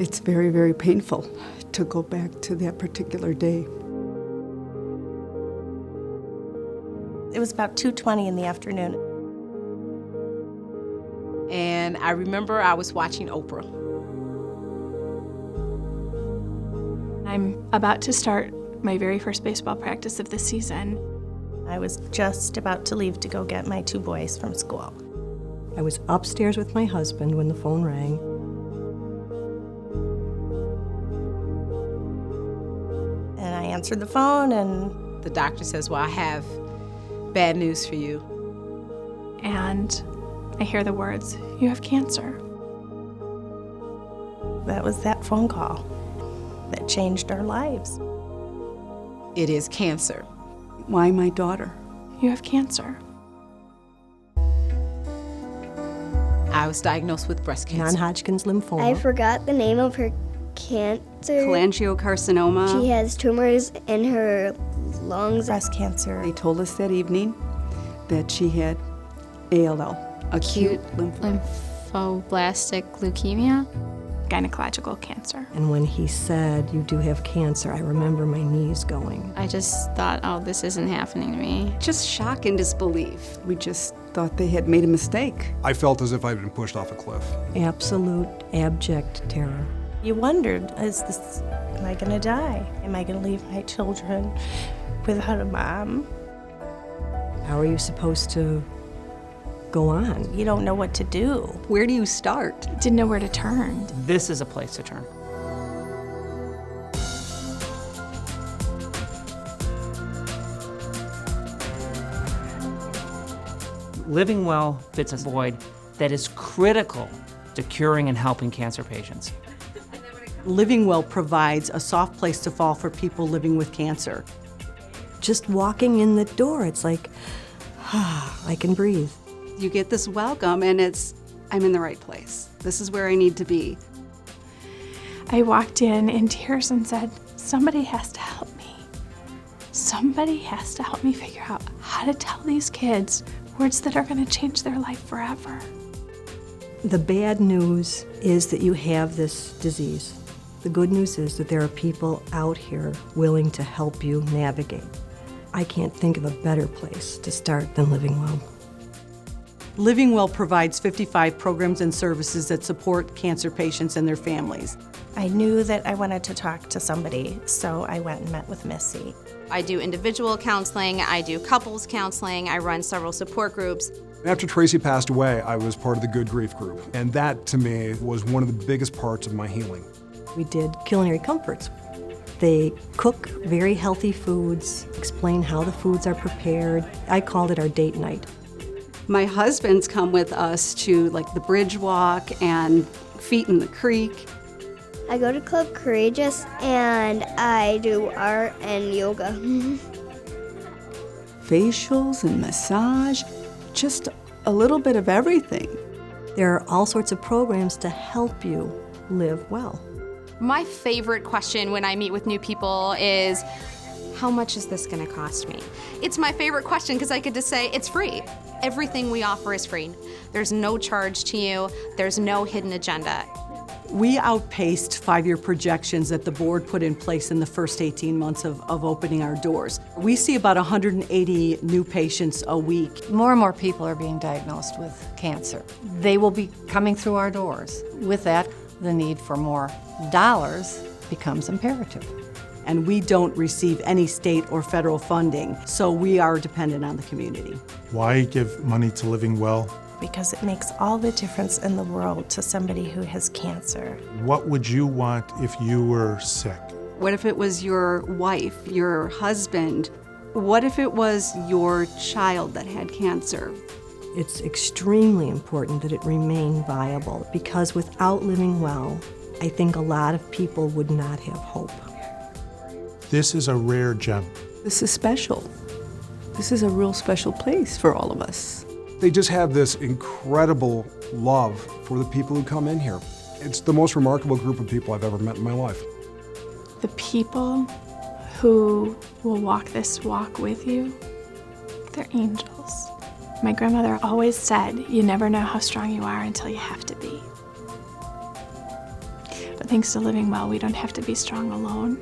It's very, very painful to go back to that particular day. It was about 2:20 in the afternoon. And I remember I was watching Oprah. I'm about to start my very first baseball practice of the season. I was just about to leave to go get my 2 boys from school. I was upstairs with my husband when the phone rang. And I answered the phone, and The doctor says, well, I have bad news for you. And I hear the words, "You have cancer." that was that phone call that changed our lives. It is cancer. Why my daughter? You have cancer. I was diagnosed with breast cancer. Non-Hodgkin's lymphoma. I forgot the name of her cancer. Cholangiocarcinoma. She has tumors in her lungs. Breast cancer. They told us that evening that she had ALL, acute lymphoma. Lymphoblastic leukemia. Gynecological cancer. And when he said, "You do have cancer," I remember my knees going. I just thought, oh, this isn't happening to me. Just shock and disbelief. We just thought they had made a mistake. I felt as if I'd been pushed off a cliff. Absolute, abject terror. You wondered, am I going to die? Am I going to leave my children without a mom? How are you supposed to go on? You don't know what to do. Where do you start? Didn't know where to turn. This is a place to turn. LivingWell fits a void that is critical to curing and helping cancer patients. LivingWell provides a soft place to fall for people living with cancer. Just walking in the door, it's like, I can breathe. You get this welcome, and I'm in the right place. This is where I need to be. I walked in tears and said, somebody has to help me. Somebody has to help me figure out how to tell these kids words that are going to change their life forever. The bad news is that you have this disease. The good news is that there are people out here willing to help you navigate. I can't think of a better place to start than LivingWell. LivingWell provides 55 programs and services that support cancer patients and their families. I knew that I wanted to talk to somebody, so I went and met with Missy. I do individual counseling, I do couples counseling, I run several support groups. After Tracy passed away, I was part of the Good Grief group, and that, to me, was one of the biggest parts of my healing. We did culinary comforts. They cook very healthy foods, explain how the foods are prepared. I called it our date night. My husband's come with us to like the bridge walk and Feet in the Creek. I go to Club Courageous and I do art and yoga. Facials and massage, just a little bit of everything. There are all sorts of programs to help you live well. My favorite question when I meet with new people is, how much is this going to cost me? It's my favorite question because I get to say it's free. Everything we offer is free. There's no charge to you. There's no hidden agenda. We outpaced 5-year projections that the board put in place in the first 18 months of opening our doors. We see about 180 new patients a week. More and more people are being diagnosed with cancer. They will be coming through our doors. With that, the need for more dollars becomes imperative. And we don't receive any state or federal funding, so we are dependent on the community. Why give money to LivingWell? Because it makes all the difference in the world to somebody who has cancer. What would you want if you were sick? What if it was your wife, your husband? What if it was your child that had cancer? It's extremely important that it remain viable because without LivingWell, I think a lot of people would not have hope. This is a rare gem. This is special. This is a real special place for all of us. They just have this incredible love for the people who come in here. It's the most remarkable group of people I've ever met in my life. The people who will walk this walk with you, they're angels. My grandmother always said, you never know how strong you are until you have to be. But thanks to LivingWell, we don't have to be strong alone.